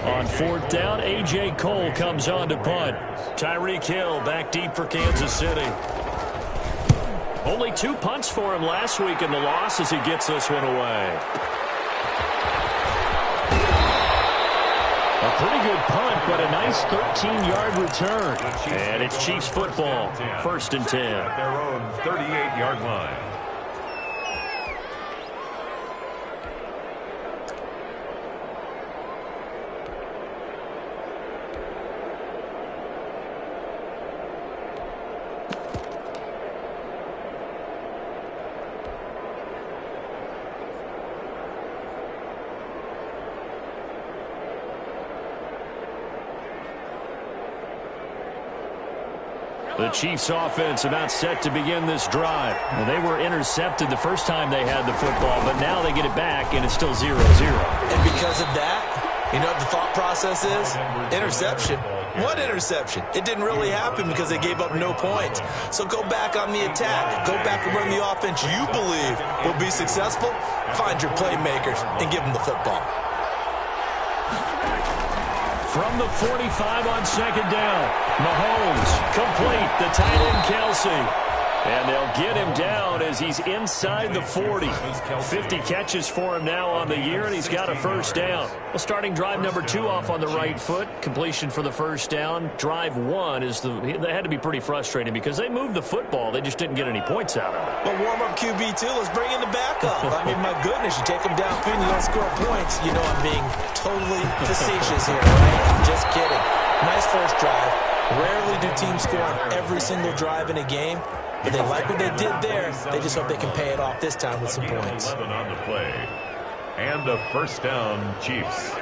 On fourth down, A.J. Cole comes on to punt. Tyreek Hill back deep for Kansas City. Only 2 punts for him last week in the loss as he gets this one away. A pretty good punt, but a nice 13-yard return. And it's Chiefs football, 1st and 10. At their own 38-yard line. The Chiefs offense about set to begin this drive. Well, they were intercepted the first time they had the football, but now they get it back, and it's still 0-0. And because of that, you know what the thought process is? Interception. What interception? It didn't really happen because they gave up no points. So go back on the attack. Go back and run the offense you believe will be successful. Find your playmakers and give them the football. From the 45 on 2nd down, Mahomes complete, the tight end Kelsey. And they'll get him down as he's inside the 40. 50 catches for him now on the year, and he's got a first down. Well, starting drive number 2 off on the right foot. Completion for the first down. Drive 1 is they had to be pretty frustrating because they moved the football. They just didn't get any points out of it. Well, warm-up QB2, let's bring in the backup. I mean, my goodness, you take them downfield and you don't score points. You know I'm being totally facetious here, right? I'm just kidding. Nice first drive. Rarely do teams score on every single drive in a game. But they like what they did there. They just hope they can pay it off this time with some points. 11 on the play. And a first down, Chiefs.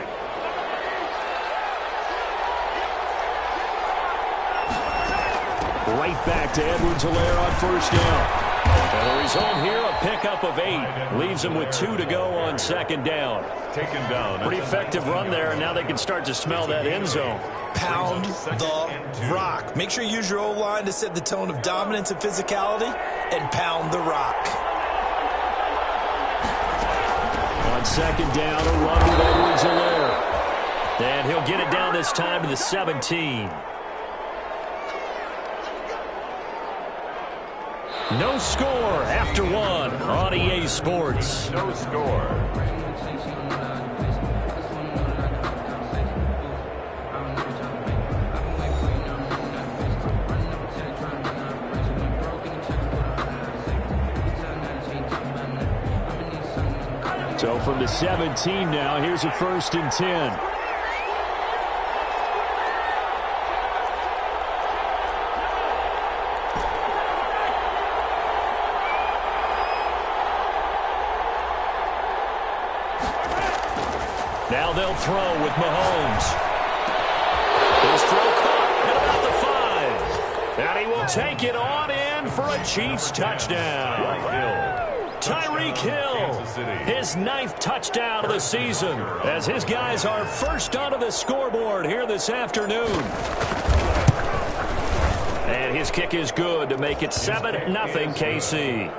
Right back to Edwards-Helaire on first down. And the result here, a pickup of 8. Leaves him with 2 to go on 2nd down. Taken down. Pretty effective run there, and now they can start to smell that end zone. Pound the rock. Make sure you use your O-line to set the tone of dominance and physicality, and pound the rock. On 2nd down, a run with Edwards-Helaire. And he'll get it down this time to the 17. No score after 1 on EA Sports. No score. So from the 17 now, here's a 1st and 10. Now they'll throw with Mahomes. His throw caught at about the 5. And he will take it on in for a Chiefs touchdown. Tyreek Hill, his 9th touchdown of the season, as his guys are first onto the scoreboard here this afternoon. And his kick is good to make it 7-0 KC.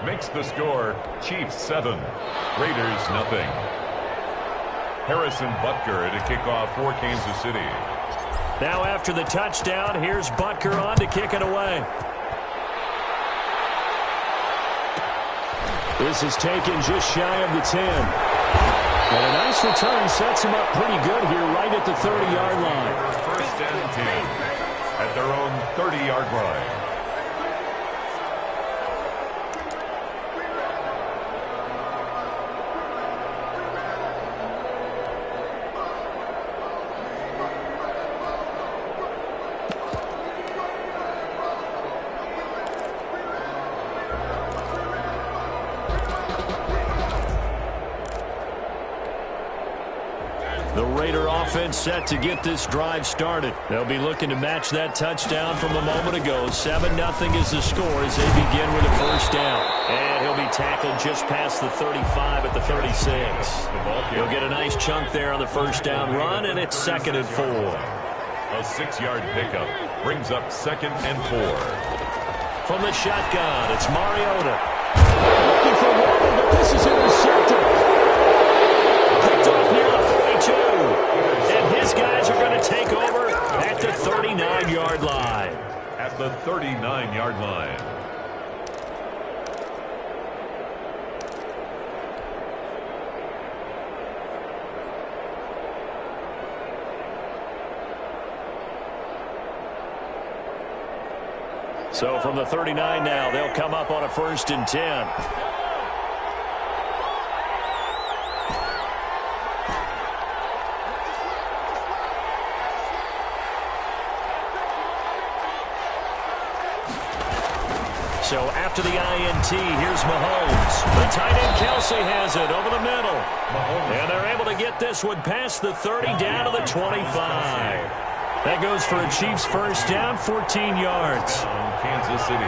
Makes the score Chiefs 7, Raiders 0. Harrison Butker to kick off for Kansas City. Now after the touchdown, here's Butker on to kick it away. This is taken just shy of the 10. And a nice return sets him up pretty good here right at the 30-yard line. First and 10 at their own 30-yard line. The Raider offense set to get this drive started. They'll be looking to match that touchdown from a moment ago. 7-0 is the score as they begin with a first down. And he'll be tackled just past the 35 at the 36. He'll get a nice chunk there on the first down run, and it's 2nd and 4. A 6-yard pickup brings up 2nd and 4. From the shotgun, it's Mariota. Looking for one, but this is intercepted. Picked off near the 42. 39-yard line. At the 39-yard line. So from the 39 now, they'll come up on a 1st and 10. So after the INT, here's Mahomes. The tight end Kelsey has it over the middle. And they're able to get this one past the 30 down to the 25. That goes for a Chiefs first down, 14 yards. Kansas City.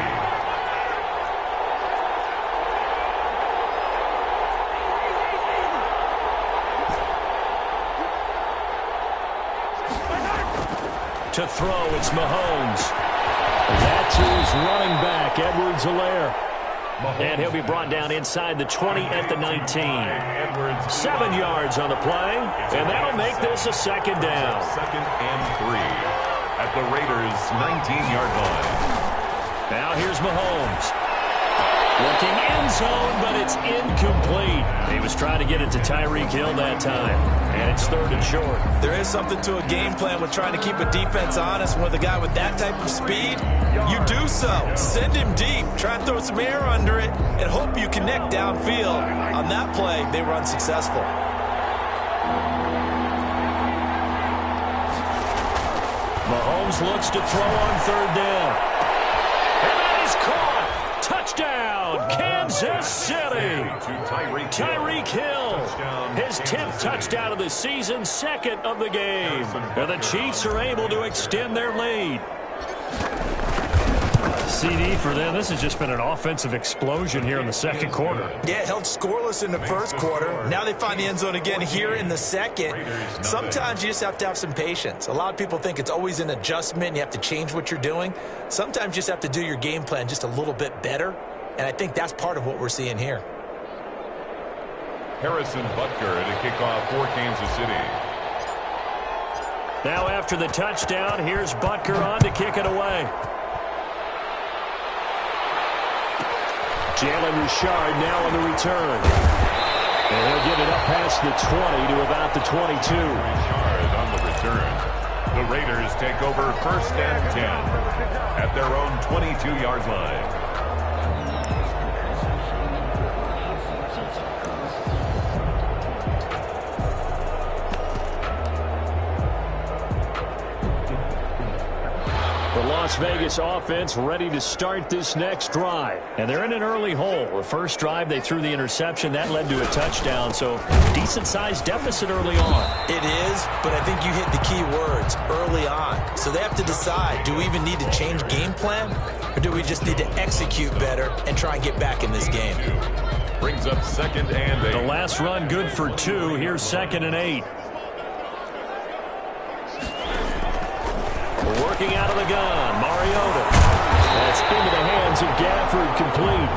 To throw, it's Mahomes. That's his running back, Edwards-Helaire. And he'll be brought down inside the 20 at the 19. 7 yards on the play, and that'll make this a 2nd down. 2nd and 3 at the Raiders' 19-yard line. Now here's Mahomes. Looking end zone, but it's incomplete. He was trying to get it to Tyreek Hill that time, and it's 3rd and short. There is something to a game plan with trying to keep a defense honest. With a guy with that type of speed, you do so. Send him deep. Try and throw some air under it and hope you connect downfield. On that play, they were unsuccessful. Mahomes looks to throw on 3rd down. And that is caught. Touchdown, Kansas City. Tyreek Hill, his 10th touchdown of the season, 2nd of the game. And the Chiefs are able to extend their lead. CD for them. This has just been an offensive explosion here in the 2nd quarter. Yeah, held scoreless in the 1st quarter. Now they find the end zone again here in the 2nd. Sometimes you just have to have some patience. A lot of people think it's always an adjustment. You have to change what you're doing. Sometimes you just have to do your game plan just a little bit better. And I think that's part of what we're seeing here. Harrison Butker to kick off for Kansas City. Now after the touchdown, here's Butker on to kick it away. Jalen Richard now on the return. And he'll get it up past the 20 to about the 22. Richard on the return. The Raiders take over 1st and 10 at their own 22-yard line. The Las Vegas offense ready to start this next drive. And they're in an early hole. The first drive, they threw the interception. That led to a touchdown. So decent-sized deficit early on. It is, but I think you hit the key words, early on. So they have to decide, do we even need to change game plan? Or do we just need to execute better and try and get back in this game? Brings up 2nd and 8. The last run good for 2. Here's 2nd and 8. Working out of the gun, Mariota. That's into the hands of Gafford, complete.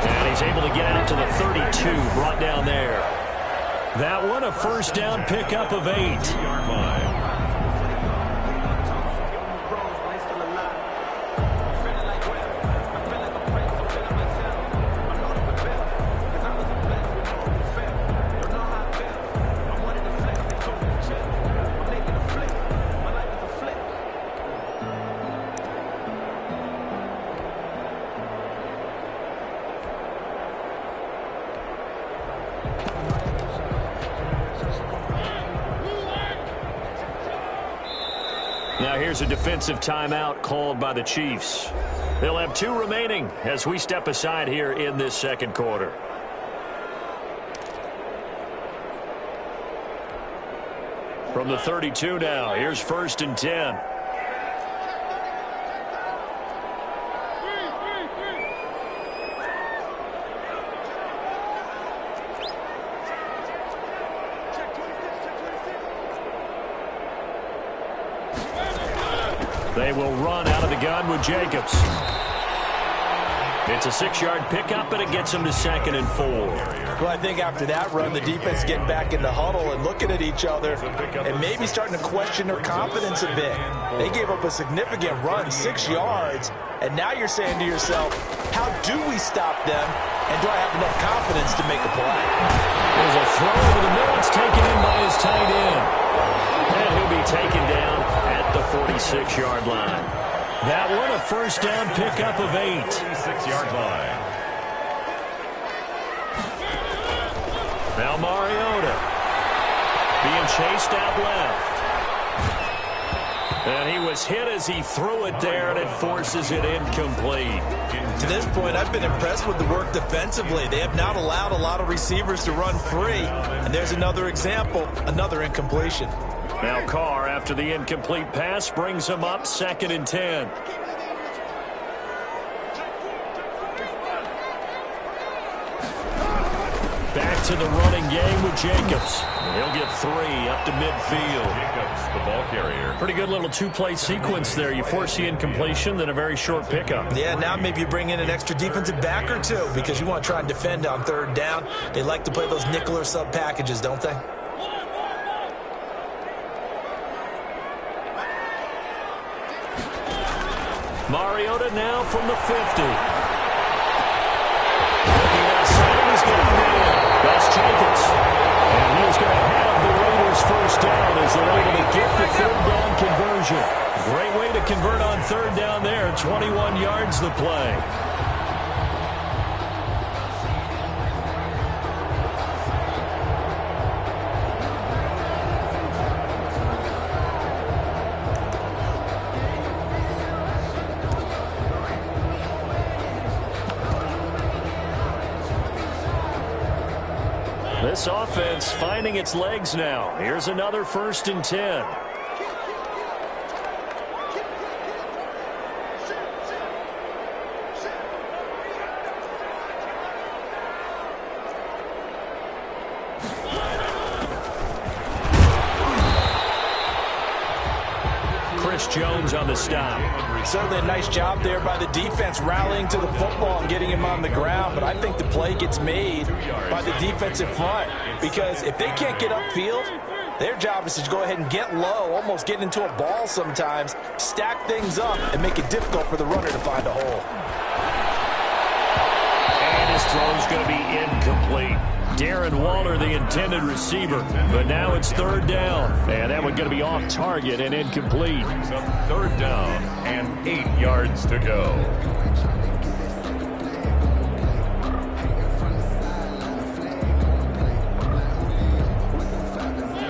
And he's able to get out to the 32, brought down there. That one, a 1st down pickup of 8. Now here's a defensive timeout called by the Chiefs. They'll have 2 remaining as we step aside here in this 2nd quarter. From the 32 now, here's 1st and 10. They will run out of the gun with Jacobs. It's a 6-yard pickup, and it gets him to 2nd and 4. Well, I think after that run, the defense getting back in the huddle and looking at each other and maybe starting to question their confidence a bit. They gave up a significant run, 6 yards, and now you're saying to yourself, how do we stop them, and do I have enough confidence to make a play? There's a throw over the middle. It's taken in by his tight end. And he'll be taken down at the 46-yard line. That one, a first down pickup of 8. 46-yard line. Now Mariota being chased out left. And he was hit as he threw it there, and it forces it incomplete. To this point, I've been impressed with the work defensively. They have not allowed a lot of receivers to run free. And there's another example, another incompletion. Now Carr, after the incomplete pass, brings him up 2nd and 10. Back to the running game with Jacobs. He'll get 3 up to midfield. Jacobs, the ball carrier. Pretty good little 2-play sequence there. You force the incompletion, then a very short pickup. Yeah, now maybe you bring in an extra defensive back or two because you want to try and defend on 3rd down. They like to play those nickel or sub packages, don't they? Mariota now from the 50. Looking outside, he's got a man. That's Jacobs. And he's going to have the Raiders first down as they're able to get the 3rd down conversion. Great way to convert on 3rd down there. 21 yards the play. This offense finding its legs now. Here's another 1st and 10. Chris Jones on the stop. Certainly a nice job there by the defense rallying to the football and getting him on the ground, but I think the play gets made by the defensive front because if they can't get upfield, their job is to go ahead and get low, almost get into a ball sometimes, stack things up, and make it difficult for the runner to find a hole. And his throw is going to be incomplete. Darren Waller, the intended receiver, but now it's 3rd down, and that one going to be off target and incomplete. 3rd down and 8 yards to go.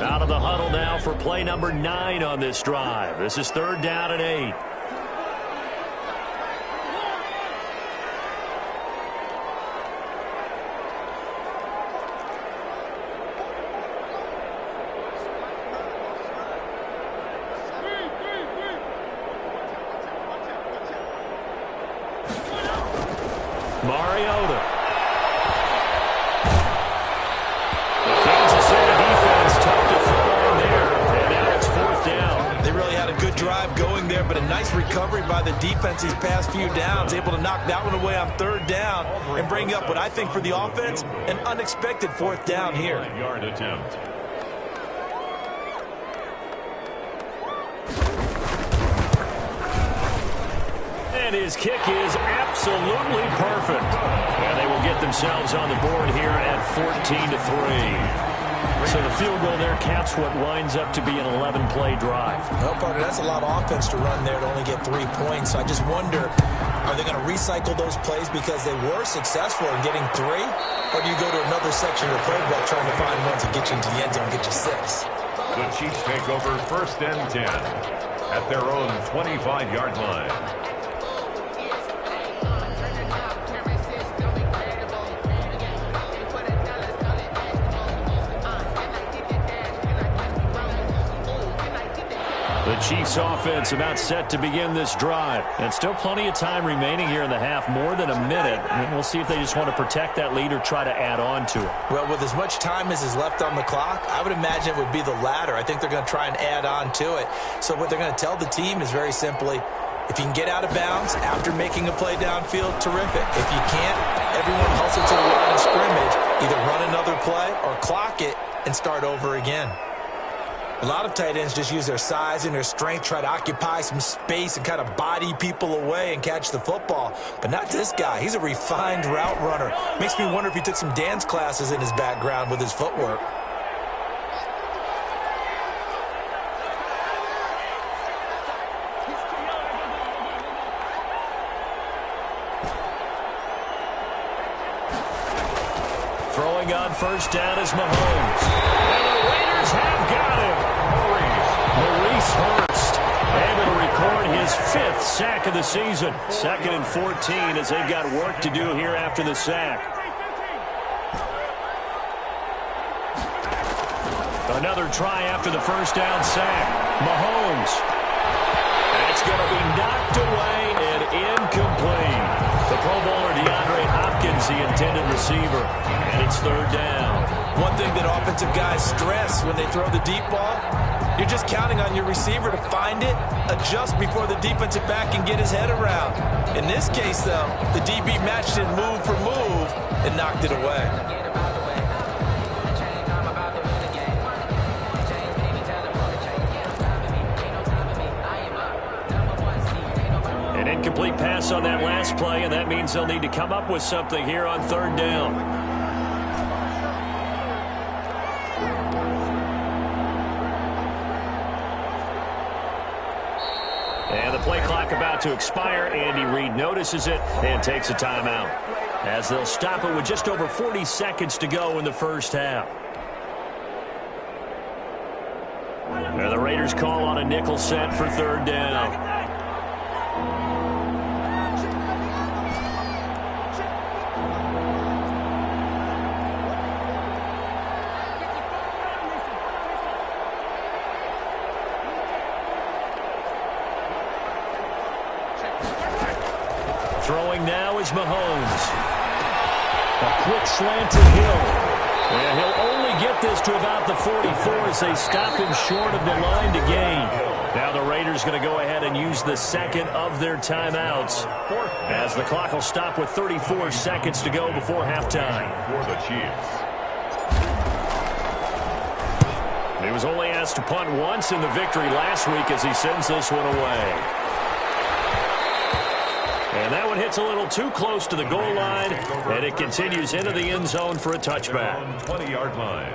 Out of the huddle now for play number 9 on this drive. This is 3rd down and 8. Mariota. The Kansas City defense tough to throw on there, and now it's 4th down. They really had a good drive going there, but a nice recovery by the defense these past few downs, able to knock that one away on 3rd down and bring up what I think for the offense, an unexpected 4th down here. Yard attempt. And his kick is absolutely perfect. And they will get themselves on the board here at 14-3. So the field goal there caps what winds up to be an 11-play drive. Well, partner, that's a lot of offense to run there to only get 3 points. So I just wonder, are they going to recycle those plays because they were successful in getting 3? Or do you go to another section of the playbook trying to find ones that get you into the end zone and get you 6? The Chiefs take over 1st and 10 at their own 25-yard line. The Chiefs offense about set to begin this drive. And still plenty of time remaining here in the half, more than a minute. And we'll see if they just want to protect that lead or try to add on to it. Well, with as much time as is left on the clock, I would imagine it would be the latter. I think they're going to try and add on to it. So what they're going to tell the team is very simply, If you can get out of bounds after making a play downfield, terrific. If you can't, everyone hustle to the line of scrimmage, either run another play or clock it and start over again. A lot of tight ends just use their size and their strength, try to occupy some space and kind of body people away and catch the football. But not this guy. He's a refined route runner. Makes me wonder if he took some dance classes in his background with his footwork. Throwing on first down is Mahomes. And the Raiders have got him. Maurice Hurst able to record his 5th sack of the season. 2nd and 14 as they've got work to do here after the sack. Another try after the first down sack. Mahomes. That's going to be knocked away and incomplete. The Pro Bowler DeAndre Hopkins, the intended receiver, and it's 3rd down. One thing that offensive guys stress when they throw the deep ball, you're just counting on your receiver to find it, adjust before the defensive back can get his head around. In this case, though, the DB matched it move for move and knocked it away. An incomplete pass on that last play, and that means they'll need to come up with something here on 3rd down. And the play clock about to expire. Andy Reid notices it and takes a timeout, as they'll stop it with just over 40 seconds to go in the first half. And the Raiders call on a nickel set for 3rd down. Throwing now is Mahomes. A quick slanted hill. And he'll only get this to about the 44 as they stop him short of the line to gain. Now the Raiders going to go ahead and use the 2nd of their timeouts, as the clock will stop with 34 seconds to go before halftime. For the Chiefs. He was only asked to punt once in the victory last week as he sends this one away. And that one hits a little too close to the goal line, and it continues into the end zone for a touchback. 20-yard line.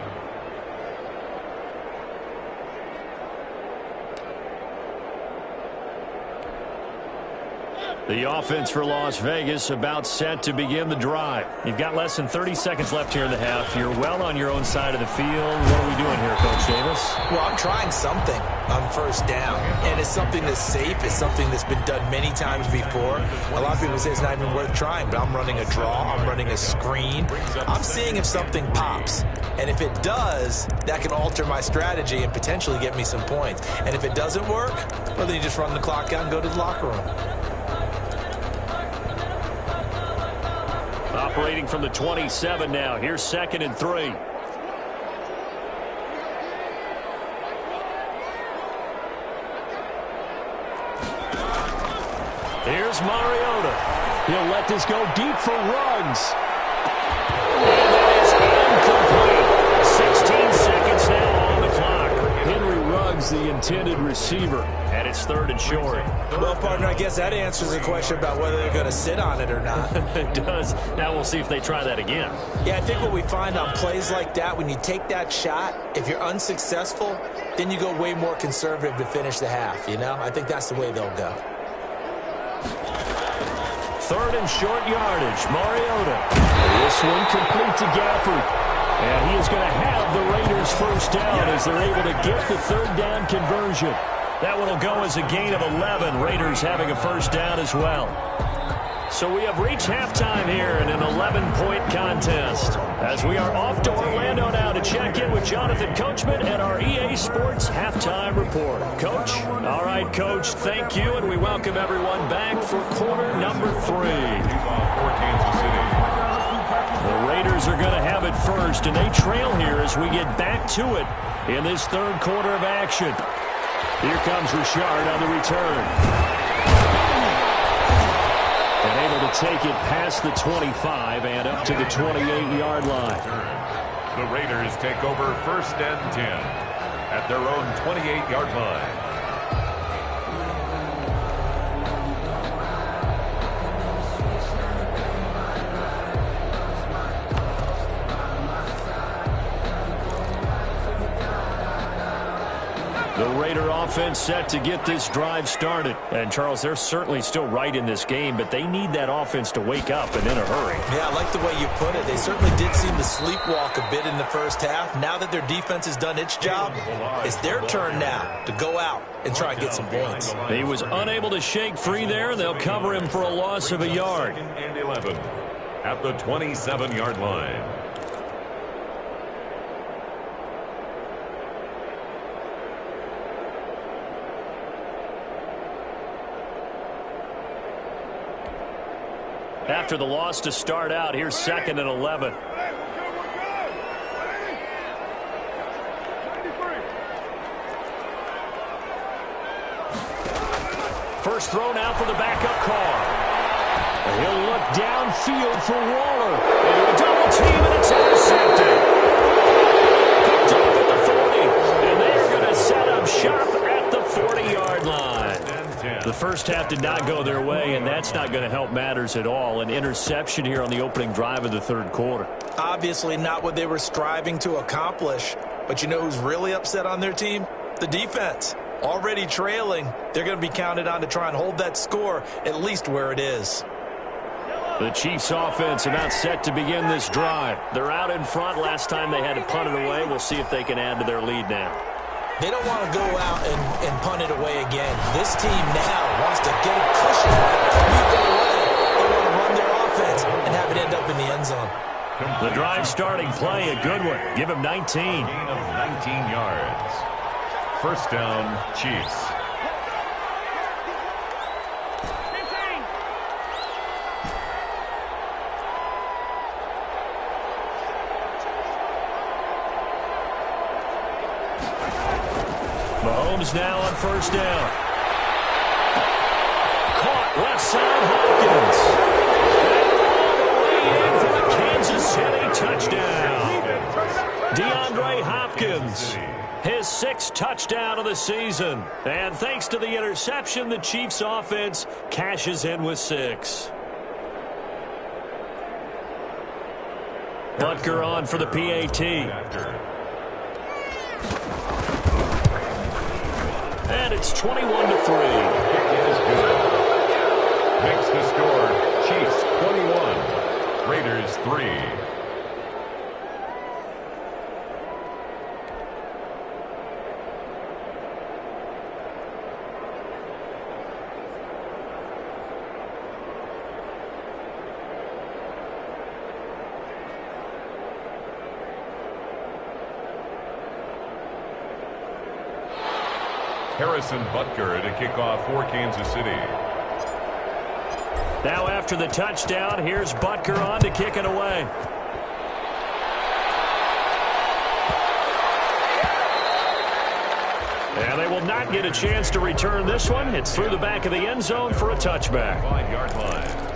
The offense for Las Vegas about set to begin the drive. You've got less than 30 seconds left here in the half. You're well on your own side of the field. What are we doing here, Coach Davis? Well, I'm trying something on first down, and it's something that's safe. It's something that's been done many times before. A lot of people say it's not even worth trying, but I'm running a draw. I'm running a screen. I'm seeing if something pops, and if it does, that can alter my strategy and potentially get me some points. And if it doesn't work, well, then you just run the clock out and go to the locker room. Operating from the 27 now. Here's 2nd and 3. Here's Mariota. He'll let this go deep for Ruggs. And that is incomplete. 16 seconds now on the clock. Henry Ruggs, the intended receiver. And it's 3rd and short. Well, partner, I guess that answers the question about whether they're going to sit on it or not. It does. Now we'll see if they try that again. Yeah, I think what we find on plays like that, when you take that shot, if you're unsuccessful, then you go way more conservative to finish the half, you know? I think that's the way they'll go. 3rd and short yardage. Mariota. This one complete to Gafford. And he is going to have the Raiders first down as they're able to get the 3rd down conversion. That one will go as a gain of 11. Raiders having a first down as well. So we have reached halftime here in an 11-point contest, as we are off to Orlando now to check in with Jonathan Coachman at our EA Sports Halftime Report. Coach? All right, Coach, thank you, and we welcome everyone back for quarter number 3. The Raiders are going to have it first, and they trail here as we get back to it in this 3rd quarter of action. Here comes Richard on the return. take it past the 25 and up to the 28-yard line. The Raiders take over 1st and 10 at their own 28-yard line. The Raider offense set to get this drive started. And, Charles, they're certainly still right in this game, but they need that offense to wake up and in a hurry. Yeah, I like the way you put it. They certainly did seem to sleepwalk a bit in the first half. Now that their defense has done its job, it's their turn now to go out and try and get some points. He was unable to shake free there, and they'll cover him for a loss of a yard. And 11 at the 27-yard line. After the loss to start out, here's 2nd and 11. First throw now for the backup car. He'll look downfield for Waller. And a double team, and it's intercepted. Picked off at the 40. And they're going to set up shop at the 40-yard line. The first half did not go their way, and that's not going to help matters at all. An interception here on the opening drive of the third quarter. Obviously not what they were striving to accomplish. But you know who's really upset on their team? The defense. Already trailing, they're going to be counted on to try and hold that score at least where it is. The Chiefs offense about set to begin this drive. They're out in front. Last time they had to punt it away. We'll see if they can add to their lead now. They don't want to go out and punt it away again. This team now wants to get a cushion, sweep it away. They want to run their offense and have it end up in the end zone. The drive starting play, a good one. Give him 19. Gain of 19 yards. First down, Chiefs. Mahomes now on first down. Caught left side, Hopkins. All the way in for a Kansas City touchdown. DeAndre Hopkins, his 6th touchdown of the season. And thanks to the interception, the Chiefs offense cashes in with 6. Butker on for the PAT. And it's 21-3. Makes the score, Chiefs 21, Raiders 3. Harrison Butker to kick off for Kansas City. Now after the touchdown, here's Butker on to kick it away. And they will not get a chance to return this one. It's through the back of the end zone for a touchback. 5-yard line.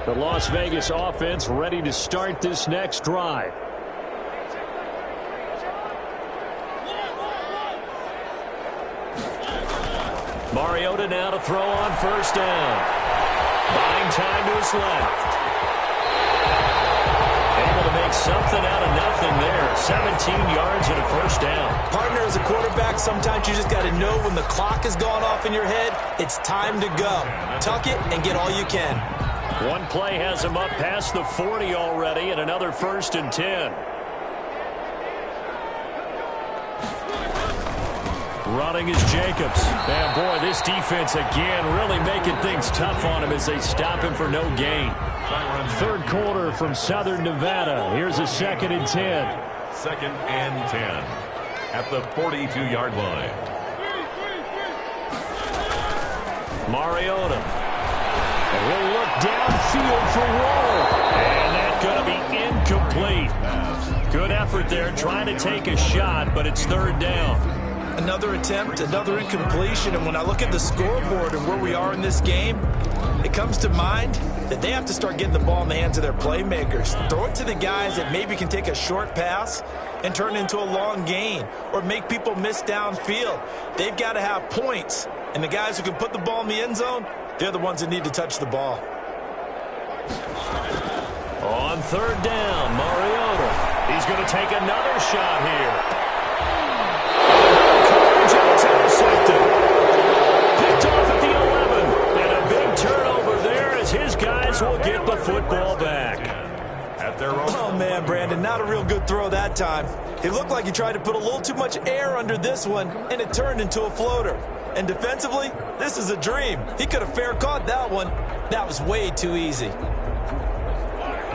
The Las Vegas offense ready to start this next drive. Mariota now to throw on first down. Buying time to his left. Able to make something out of nothing there. 17 yards and a first down. Partner, as a quarterback, sometimes you just got to know when the clock has gone off in your head, it's time to go. Tuck it and get all you can. One play has him up past the 40 already, and another 1st and 10. Running is Jacobs. And boy, this defense again really making things tough on him as they stop him for no gain. Third quarter from Southern Nevada. Here's a 2nd and 10. 2nd and 10 at the 42-yard line. Mariota. And he'll look downfield for Waller. And that's going to be incomplete. Good effort there trying to take a shot, but it's third down. Another attempt, another incompletion, and when I look at the scoreboard and where we are in this game, it comes to mind that they have to start getting the ball in the hands of their playmakers. Throw it to the guys that maybe can take a short pass and turn it into a long gain or make people miss downfield. They've got to have points, and the guys who can put the ball in the end zone, they're the ones that need to touch the ball. On third down, Mariota. He's going to take another shot here. Intercepted. Picked off at the 11. And a big turnover there as his guys will get the football back. At their own. Oh, man, Brandon, not a real good throw that time. It looked like he tried to put a little too much air under this one, and it turned into a floater. And defensively, this is a dream. He could have fair caught that one. That was way too easy.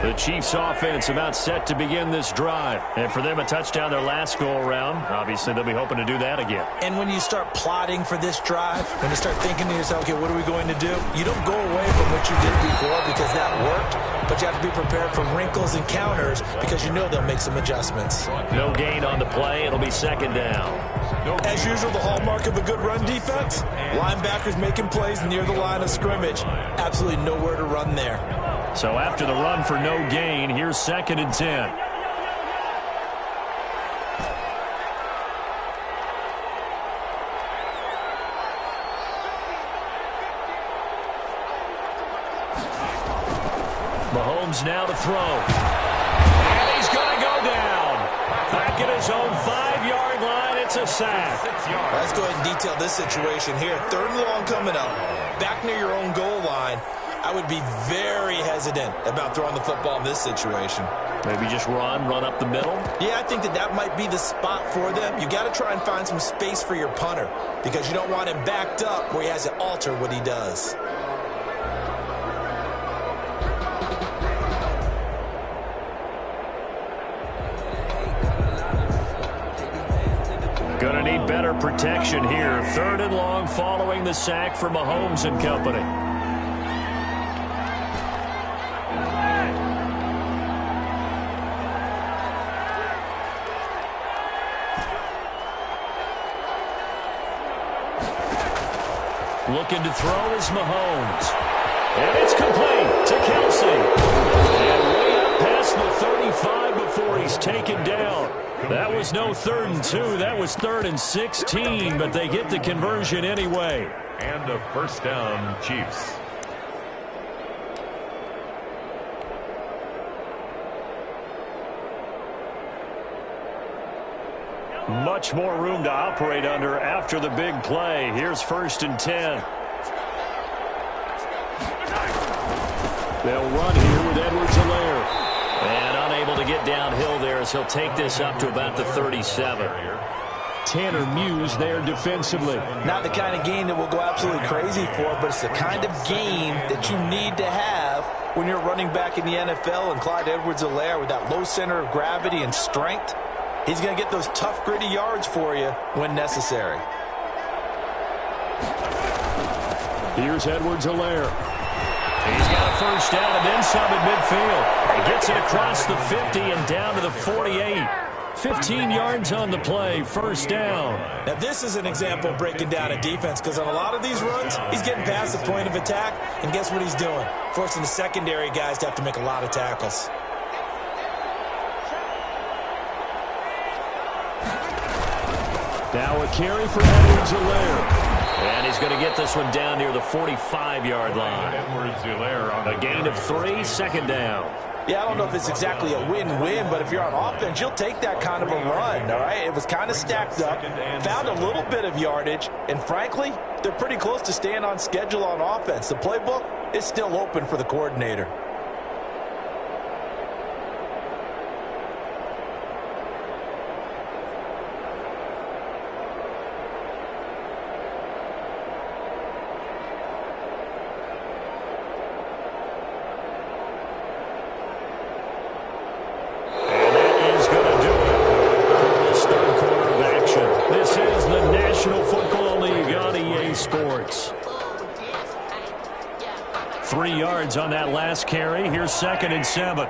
The Chiefs offense about set to begin this drive. And for them, a touchdown their last go-around. Obviously, they'll be hoping to do that again. And when you start plotting for this drive, when you start thinking to yourself, okay, what are we going to do? You don't go away from what you did before because that worked, but you have to be prepared for wrinkles and counters because you know they'll make some adjustments. No gain on the play. It'll be second down. As usual, the hallmark of a good run defense, linebackers making plays near the line of scrimmage. Absolutely nowhere to run there. So after the run for no gain, here's second and 10. Mahomes now to throw. And he's going to go down. Back at his own 5-yard line, it's a sack. Let's go ahead and detail this situation here. Third and long coming up. Back near your own goal line. I would be very hesitant about throwing the football in this situation. Maybe just run up the middle? Yeah, I think that might be the spot for them. You got to try and find some space for your punter because you don't want him backed up where he has to alter what he does. Gonna need better protection here. Third and long following the sack for Mahomes and company. Looking to throw is Mahomes. And it's complete to Kelsey. And way up past the 35 before he's taken down. That was no 3rd and 2. That was 3rd and 16, but they get the conversion anyway. And a first down, Chiefs. Much more room to operate under after the big play. Here's 1st and 10. They'll run here with Edwards-Helaire. And unable to get downhill there as he'll take this up to about the 37. Tanner Muse there defensively. Not the kind of game that we'll go absolutely crazy for, but it's the kind of game that you need to have when you're running back in the NFL. And Clyde Edwards-Helaire with that low center of gravity and strength, he's going to get those tough, gritty yards for you when necessary. Here's Edwards-Helaire. He's got a first down and then some at midfield. He gets it across the 50 and down to the 48. 15 yards on the play, first down. Now this is an example of breaking down a defense because on a lot of these runs, he's getting past the point of attack, and guess what he's doing? Forcing the secondary guys to have to make a lot of tackles. Now a carry for Edwards-Helaire. And he's going to get this one down near the 45-yard line. Edwards-Helaire on a gain of 3, second down. Yeah, I don't know if it's exactly a win-win, but if you're on offense, you'll take that kind of a run, all right? It was kind of stacked up, found a little bit of yardage, and frankly, they're pretty close to staying on schedule on offense. The playbook is still open for the coordinator. 3 yards on that last carry. Here's 2nd and 7.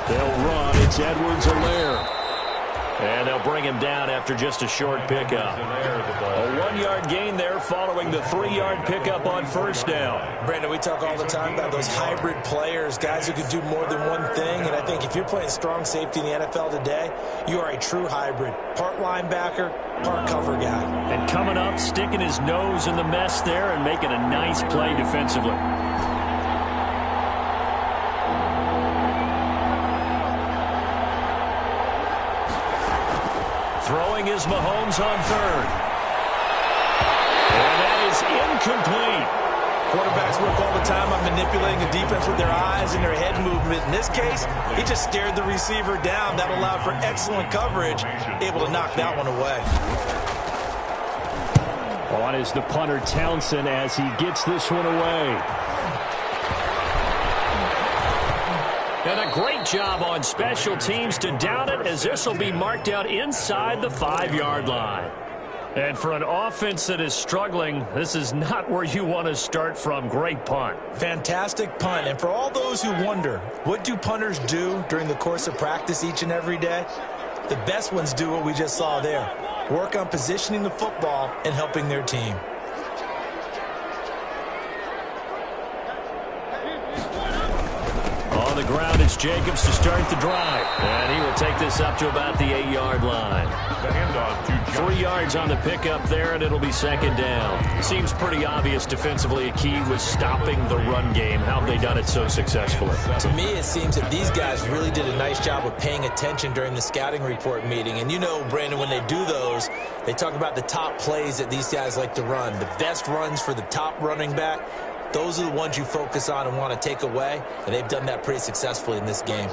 They'll run. It's Edwards-Helaire. And they'll bring him down after just a short pickup. A 1-yard gain there following the 3-yard pickup on first down. Brandon, we talk all the time about those hybrid players, guys who can do more than one thing. And I think if you're playing strong safety in the NFL today, you are a true hybrid. Part linebacker, part cover guy. And coming up, sticking his nose in the mess there and making a nice play defensively. Throwing is Mahomes on 3rd. And that is incomplete. Quarterbacks work all the time on manipulating the defense with their eyes and their head movement. In this case, he just stared the receiver down. That allowed for excellent coverage, able to knock that one away. On is the punter Townsend as he gets this one away. And a great job on special teams to down it, as this will be marked out inside the 5-yard line. And for an offense that is struggling, this is not where you want to start from. Great punt. Fantastic punt. And for all those who wonder, what do punters do during the course of practice each and every day? The best ones do what we just saw there. Work on positioning the football and helping their team. On the ground, it's Jacobs to start the drive. And he will take this up to about the 8-yard line. The handoff to 3 yards on the pickup there, and it'll be 2nd down. Seems pretty obvious defensively a key was stopping the run game. How have they done it so successfully? To me, it seems that these guys really did a nice job of paying attention during the scouting report meeting. And you know, Brandon, when they do those, they talk about the top plays that these guys like to run. The best runs for the top running back. Those are the ones you focus on and want to take away, and they've done that pretty successfully in this game.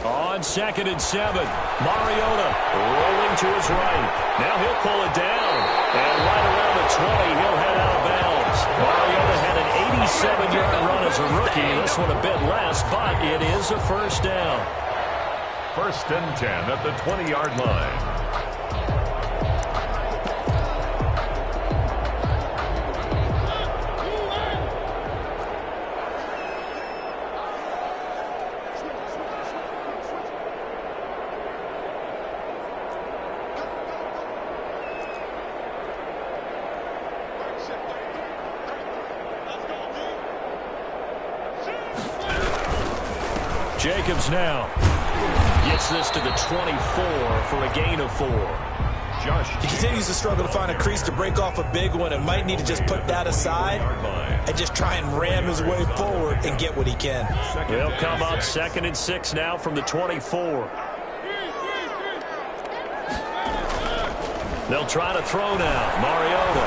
On 2nd and 7, Mariota rolling to his right. Now he'll pull it down, and right around the 20, he'll head out of bounds. Mariota had an 87-yard run as a rookie. This one a bit less, but it is a first down. 1st and 10 at the 20-yard line. Jacobs now gets this to the 24 for a gain of 4. He continues to struggle to find a crease to break off a big one and might need to just put that aside and just try and ram his way forward and get what he can. He'll come up 2nd and 6 now from the 24. They'll try to throw now. Mariota.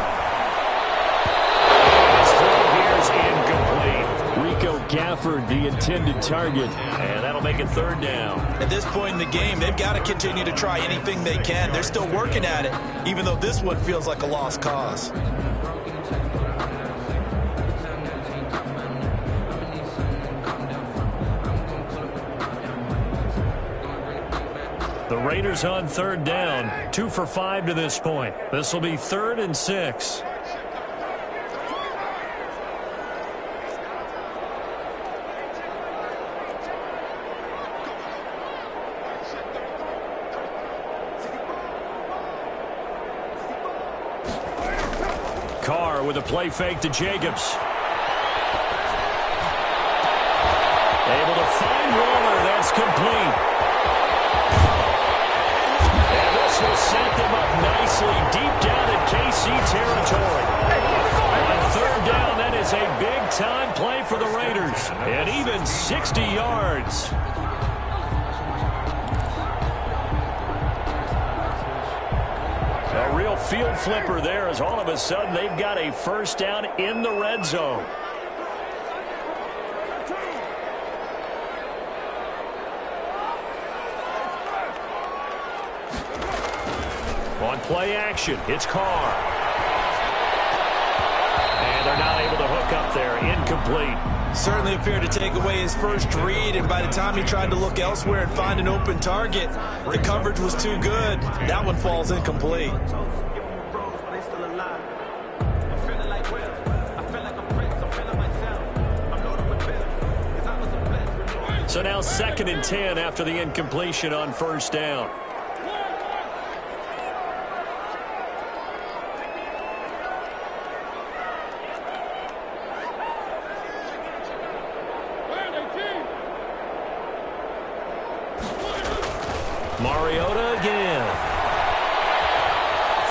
His throw here is incomplete. Rico Gafford, the intended target, and that'll make it 3rd down. At this point in the game, they've got to continue to try anything they can. They're still working at it, even though this one feels like a lost cause. The Raiders on 3rd down, 2 for 5 to this point. This will be 3rd and 6. Carr with a play fake to Jacobs. Able to find Waller. That's complete. And this will set them up nicely deep down in KC territory. On 3rd down, that is a big-time play for the Raiders. And even 60 yards. A real field flipper there, as all of a sudden they've got a first down in the red zone. On play action, it's Carr. And they're not able to hook up there. Incomplete. Certainly appeared to take away his first read, and by the time he tried to look elsewhere and find an open target, the coverage was too good. That one falls incomplete. So now 2nd and 10 after the incompletion on first down. Mariota again.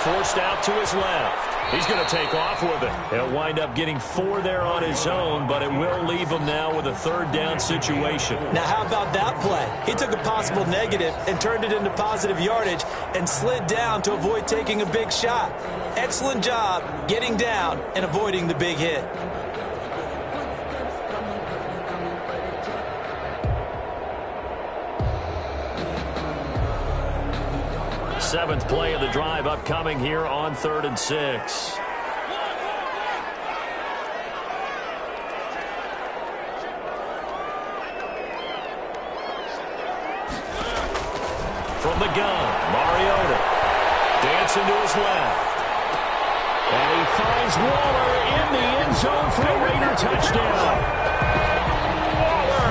Forced out to his left. He's going to take off with it. He'll wind up getting 4 there on his own, but it will leave him now with a 3rd down situation. Now, how about that play? He took a possible negative and turned it into positive yardage and slid down to avoid taking a big shot. Excellent job getting down and avoiding the big hit. Seventh play of the drive upcoming here on 3rd and 6. From the gun, Mariota dancing to his left. And he finds Waller in the end zone for a Raider touchdown.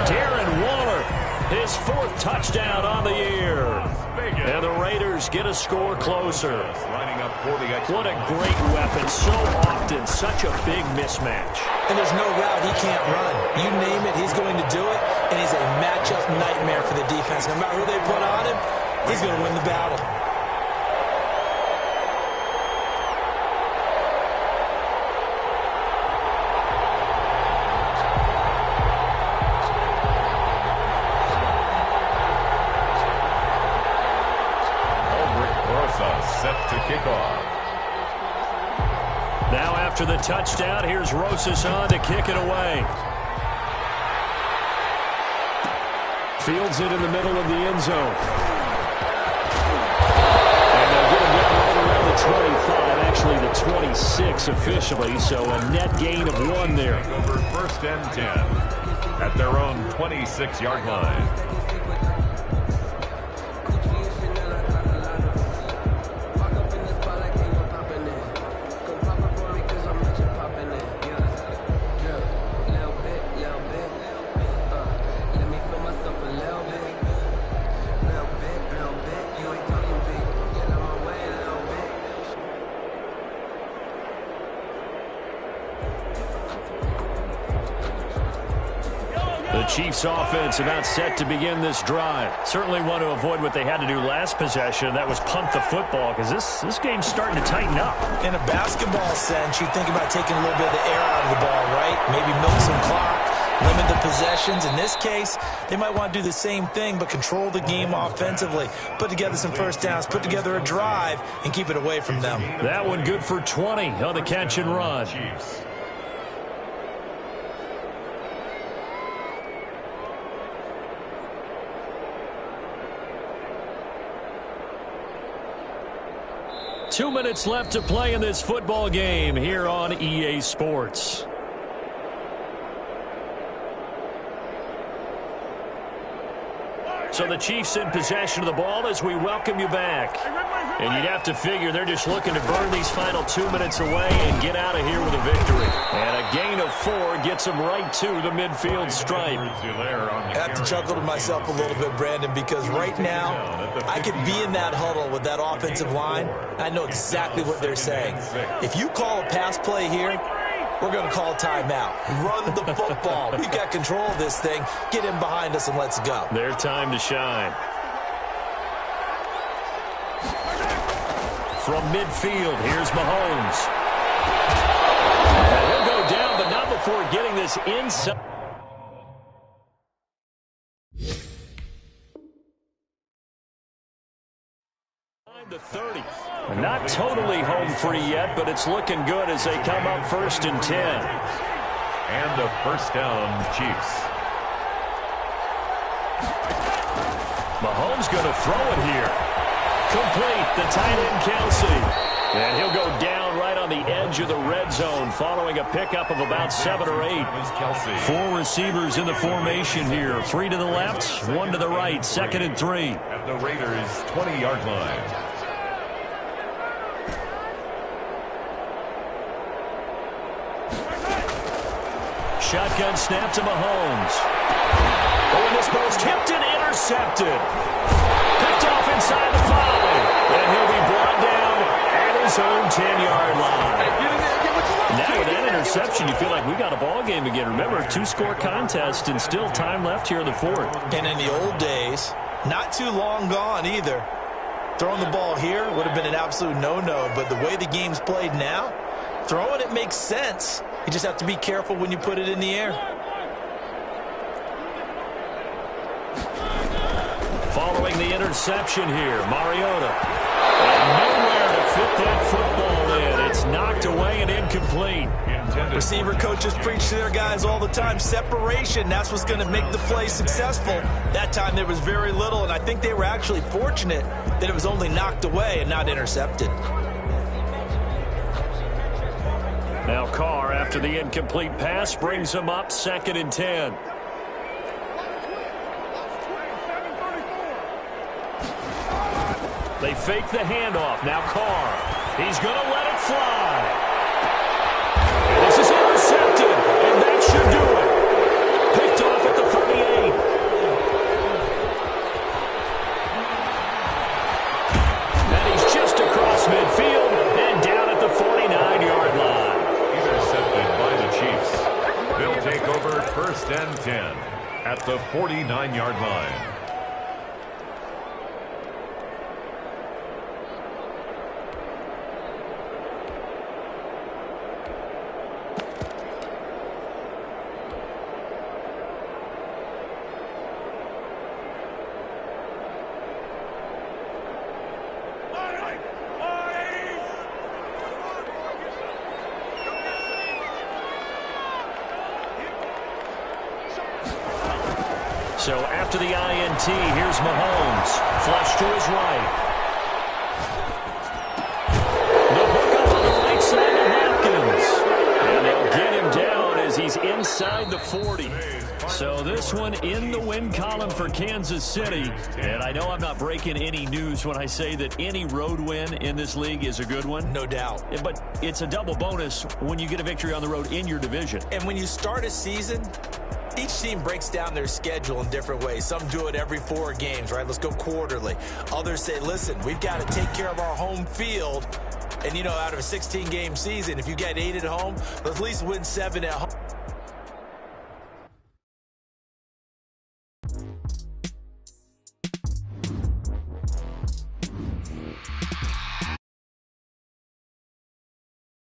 Darren Waller, his 4th touchdown on the year. And the Raiders get a score closer. What a great weapon. So often, such a big mismatch. And there's no route he can't run. You name it, he's going to do it. And he's a matchup nightmare for the defense. No matter who they put on him, he's going to win the battle. Set to kick off. Now after the touchdown, here's Rosas on to kick it away. Fields it in the middle of the end zone. And they'll get him down right around the 25, actually the 26 officially, so a net gain of 1 there. Over 1st and 10 at their own 26-yard line. The Chiefs offense about set to begin this drive. Certainly want to avoid what they had to do last possession. That was punt the football, because this game's starting to tighten up. In a basketball sense, you think about taking a little bit of the air out of the ball, right? Maybe milk some clock, limit the possessions. In this case, they might want to do the same thing, but control the game offensively. Put together some first downs, put together a drive, and keep it away from them. That one good for 20 on the catch and run. Chiefs. Two minutes left to play in this football game here on EA Sports. So the Chiefs in possession of the ball as we welcome you back. And you'd have to figure they're just looking to burn these final 2 minutes away and get out of here with a victory. And a gain of 4 gets them right to the midfield stripe. I have to chuckle to myself a little bit, Brandon, because right now I could be in that huddle with that offensive line. I know exactly what they're saying. If you call a pass play here, we're going to call timeout. Run the football. We've got control of this thing. Get in behind us and let's go. Their time to shine. From midfield, here's Mahomes. And he'll go down, but not before getting this inside. The 30. Not totally home free yet, but it's looking good as they come up 1st and 10. And a first down, Chiefs. Mahomes going to throw it here. Complete. The tight end, Kelsey. And he'll go down right on the edge of the red zone following a pickup of about 7 or 8. 4 receivers in the formation here. 3 to the left, 1 to the right. 2nd and 3. At the Raiders' 20-yard line. Shotgun snap to Mahomes. Oh, and this ball's tipped and intercepted. Picked off inside the 5. And he'll be brought down at his own 10-yard line. Now with that interception, you feel like we got a ball game again. Remember, 2-score contest and still time left here in the 4th. And in the old days, not too long gone either. Throwing the ball here would have been an absolute no-no, but the way the game's played now, throwing it makes sense. You just have to be careful when you put it in the air. Following the interception here, Mariota. And nowhere to fit that football in. It's knocked away and incomplete. Receiver coaches preach to their guys all the time. Separation, that's what's going to make the play successful. That time there was very little, and I think they were actually fortunate that it was only knocked away and not intercepted. Now Carr, after the incomplete pass, brings him up 2nd and 10. They fake the handoff. Now Carr. He's going to let it fly. And this is intercepted, and that should do it. Picked off at the 38. And he's just across midfield and down at the 49-yard line. Intercepted by the Chiefs. They'll take over 1st and 10 at the 49-yard line. So after the INT, here's Mahomes. Flush to his right. The hookup on the right side of Hopkins. And they'll get him down as he's inside the 40. So this one in the win column for Kansas City. And I know I'm not breaking any news when I say that any road win in this league is a good one. No doubt. But it's a double bonus when you get a victory on the road in your division. And when you start a season, each team breaks down their schedule in different ways. Some do it every 4 games, right? Let's go quarterly. Others say, listen, we've got to take care of our home field. And, you know, out of a 16-game season, if you get 8 at home, let's at least win 7 at home.